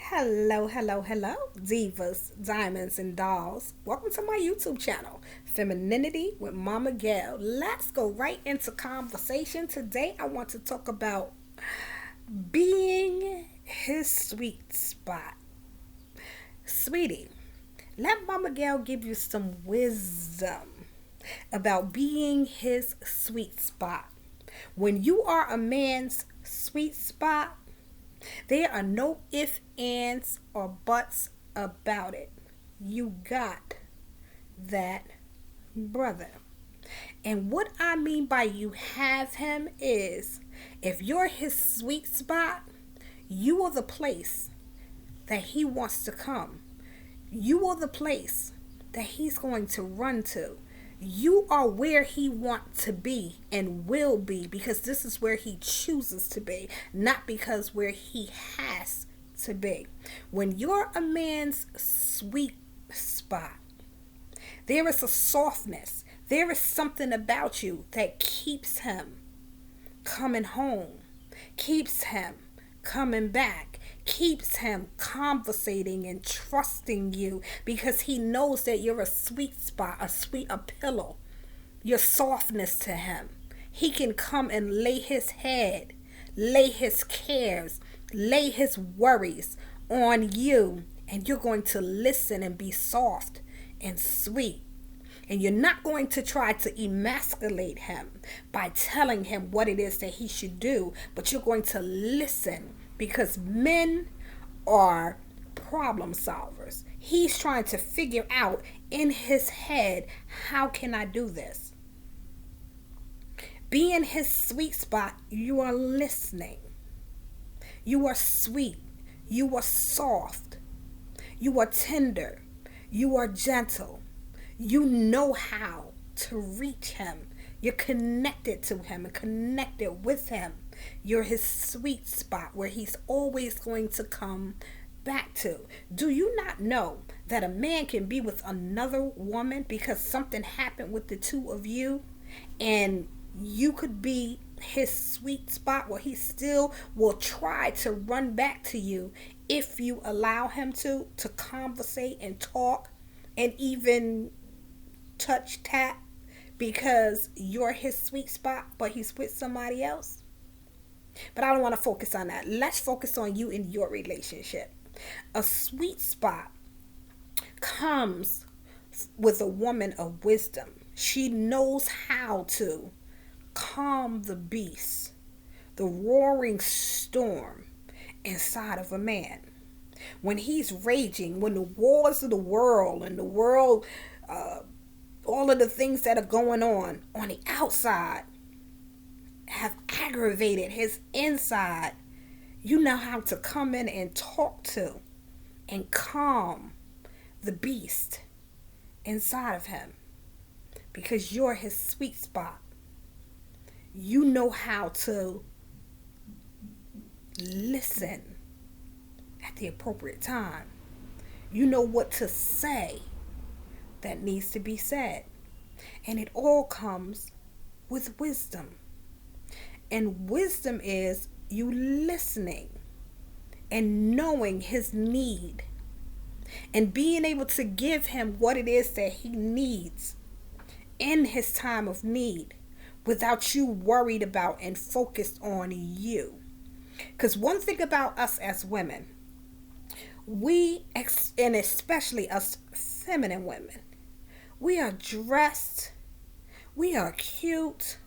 Hello, hello, hello, divas, diamonds, and dolls. Welcome to my YouTube channel, Femininity with Momma Gail. Let's go right into conversation. Today, I want to talk about being his sweet spot. Sweetie, let Momma Gail give you some wisdom about being his sweet spot. When you are a man's sweet spot, there are no ifs, ands, or buts about it. You got that, brother. And what I mean by you have him is if you're his sweet spot, you are the place that he wants to come. You are the place that he's going to run to. You are where he wants to be and will be because this is where he chooses to be, not because where he has to be. When you're a man's sweet spot, there is a softness. There is something about you that keeps him coming home, keeps him coming back, keeps him conversating and trusting you because he knows that you're a sweet spot, a pillow, your softness to him. He can come and lay his head, lay his cares, lay his worries on you, and you're going to listen and be soft and sweet. And you're not going to try to emasculate him by telling him what it is that he should do, but you're going to listen because men are problem solvers. He's trying to figure out in his head, how can I do this? Be in his sweet spot, you are listening. You are sweet. You are soft. You are tender. You are gentle. You know how to reach him. You're connected to him and connected with him. You're his sweet spot where he's always going to come back to. Do you not know that a man can be with another woman because something happened with the two of you, and you could be his sweet spot where he still will try to run back to you if you allow him to conversate and talk and even touch, tap, because you're his sweet spot but he's with somebody else? But I don't want to focus on that. Let's focus on you in your relationship. A sweet spot comes with a woman of wisdom. She knows how to calm the beast, the roaring storm inside of a man. When he's raging, when the wars of the world and the world, all of the things that are going on the outside have aggravated his inside, you know how to come in and talk to and calm the beast inside of him because you're his sweet spot. You know how to listen at the appropriate time. You know what to say that needs to be said. And it all comes with wisdom. And wisdom is you listening and knowing his need and being able to give him what it is that he needs in his time of need without you worried about and focused on you. Because one thing about us as women, and especially us feminine women, we are dressed, we are cute,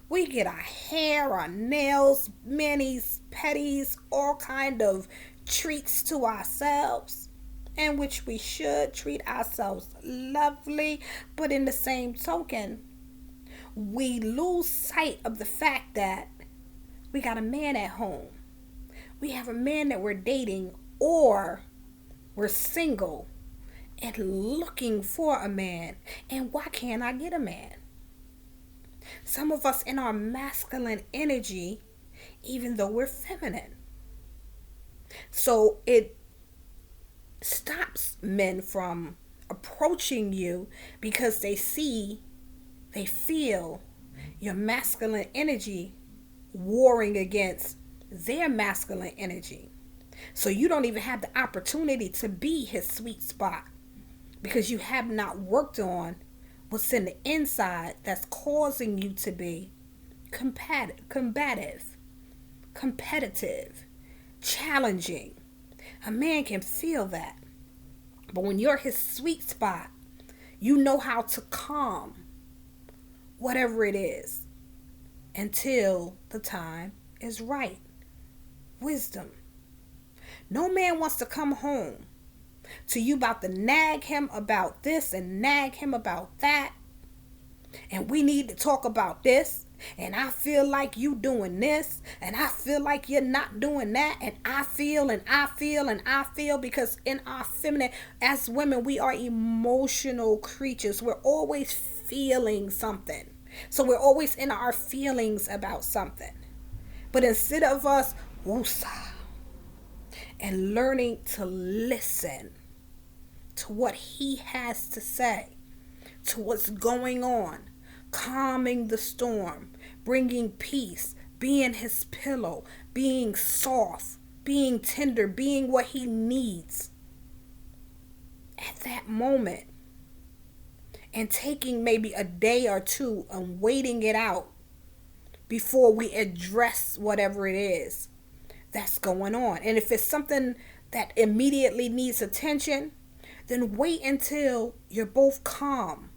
we get our hair, our nails, manis, petties, all kind of treats to ourselves, in which we should treat ourselves lovely. But in the same token, we lose sight of the fact that we got a man at home. We have a man that we're dating, or we're single and looking for a man. And why can't I get a man? Some of us in our masculine energy, even though we're feminine. So it stops men from approaching you because they feel your masculine energy warring against their masculine energy. So you don't even have the opportunity to be his sweet spot because you have not worked on what's in the inside that's causing you to be combative, competitive, challenging. A man can feel that. But when you're his sweet spot, you know how to calm whatever it is until the time is right. Wisdom. No man wants to come home to you about to nag him about this and nag him about that. And we need to talk about this. And I feel like you doing this. And I feel like you're not doing that. And I feel and I feel and I feel, because in our feminine, as women, we are emotional creatures. We're always feeling something. So we're always in our feelings about something. But instead of us woosah and learning to listen to what he has to say, to what's going on, calming the storm, bringing peace, being his pillow, being soft, being tender, being what he needs at that moment, and taking maybe a day or two and waiting it out before we address whatever it is that's going on. And if it's something that immediately needs attention, then wait until you're both calm.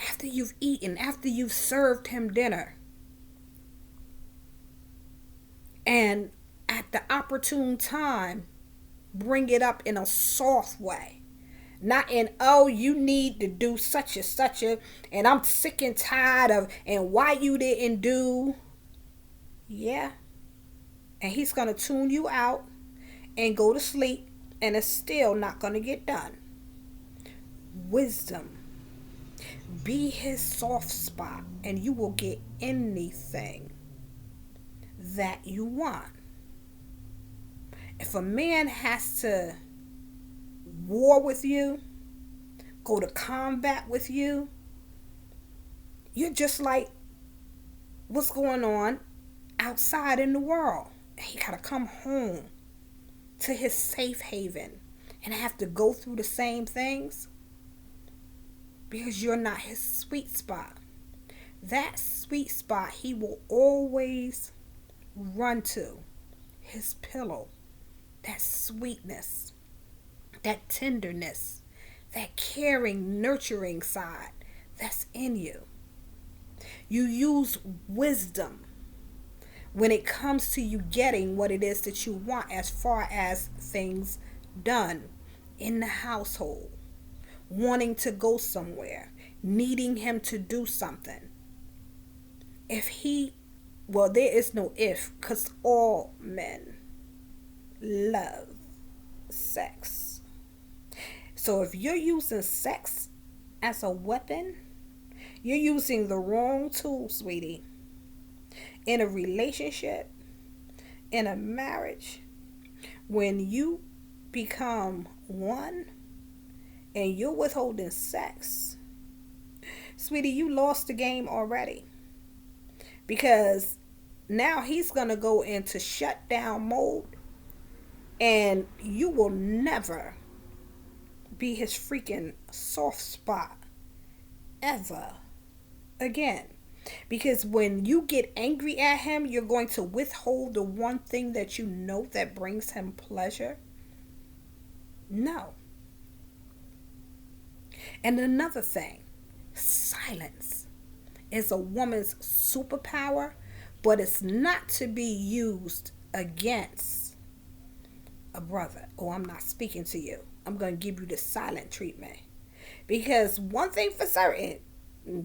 After you've eaten, after you've served him dinner. And at the opportune time, bring it up in a soft way. Not in, oh, you need to do such and such a, and I'm sick and tired of, and why you didn't do. Yeah. And he's going to tune you out and go to sleep, and it's still not going to get done. Wisdom. Be his soft spot, and you will get anything that you want. If a man has to war with you, go to combat with you, you're just like what's going on outside in the world. He got to come home to his safe haven and have to go through the same things because you're not his sweet spot. That sweet spot he will always run to. His pillow. That sweetness. That tenderness. That caring, nurturing side that's in you. You use wisdom when it comes to you getting what it is that you want as far as things done in the household. Wanting to go somewhere. Needing him to do something. Well, there is no if, because all men love sex. So if you're using sex as a weapon, you're using the wrong tool, sweetie. In a relationship, in a marriage, when you become one and you're withholding sex, sweetie, you lost the game already. Because now he's going to go into shutdown mode, and you will never be his freaking soft spot ever again. Because when you get angry at him, you're going to withhold the one thing that you know that brings him pleasure. No. And another thing, silence is a woman's superpower, but it's not to be used against a brother. Oh, I'm not speaking to you. I'm going to give you the silent treatment. Because one thing for certain,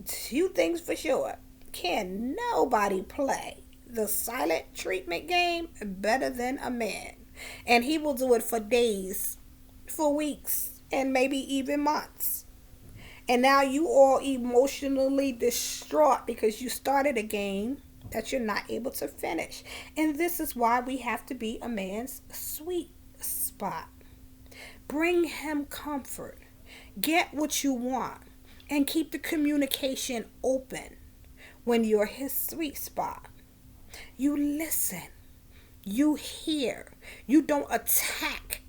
two things for sure, can nobody play the silent treatment game better than a man. And he will do it for days, for weeks, and maybe even months. And now you all emotionally distraught because you started a game that you're not able to finish. And this is why we have to be a man's sweet spot. Bring him comfort. Get what you want. And keep the communication open when you're his sweet spot. You listen. You hear. You don't attack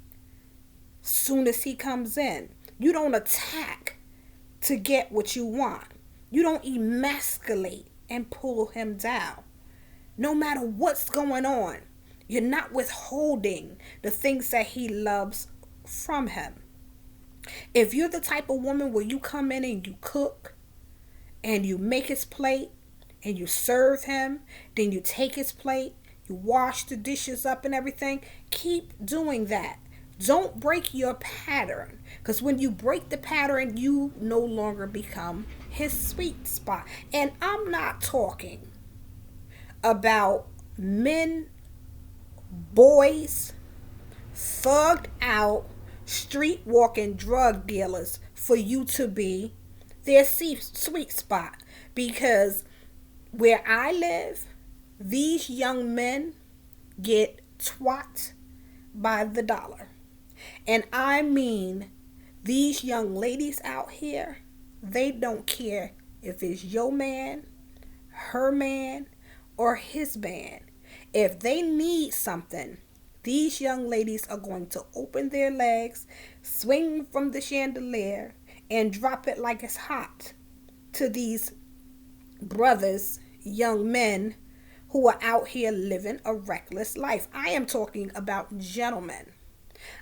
soon as he comes in. You don't attack to get what you want. You don't emasculate and pull him down. No matter what's going on, you're not withholding the things that he loves from him. If you're the type of woman where you come in and you cook and you make his plate and you serve him, then you take his plate, you wash the dishes up and everything, keep doing that. Don't break your pattern, because when you break the pattern, you no longer become his sweet spot. And I'm not talking about men, boys, thugged out, street walking drug dealers for you to be their sweet spot. Because where I live, these young men get twat by the dollar. And I mean, these young ladies out here, they don't care if it's your man, her man, or his man. If they need something, these young ladies are going to open their legs, swing from the chandelier, and drop it like it's hot to these brothers, young men who are out here living a reckless life. I am talking about gentlemen.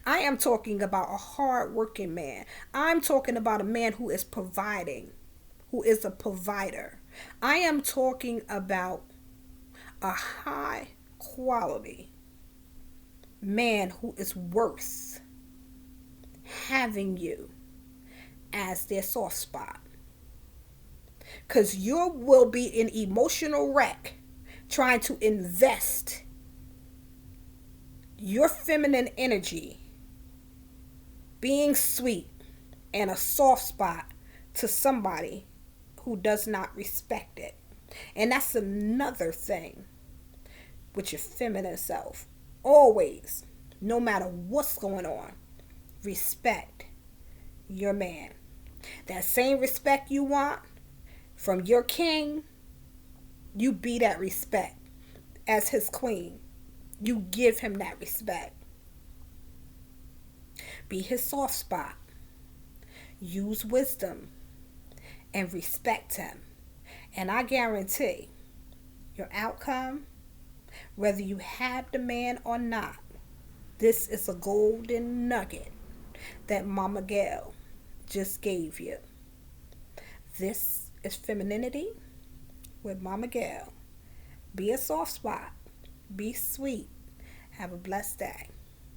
I am talking about a hard-working man. I'm talking about a man who is providing, who is a provider. I am talking about a high quality man who is worth having you as their soft spot. Because you will be an emotional wreck trying to invest your feminine energy, being sweet, and a soft spot to somebody who does not respect it. And that's another thing with your feminine self. Always, no matter what's going on, respect your man. That same respect you want from your king, you be that respect as his queen. You give him that respect. Be his soft spot. Use wisdom and respect him. And I guarantee your outcome, whether you have the man or not, this is a golden nugget that Momma Gail just gave you. This is Femininity with Momma Gail. Be a soft spot. Be sweet. Have a blessed day.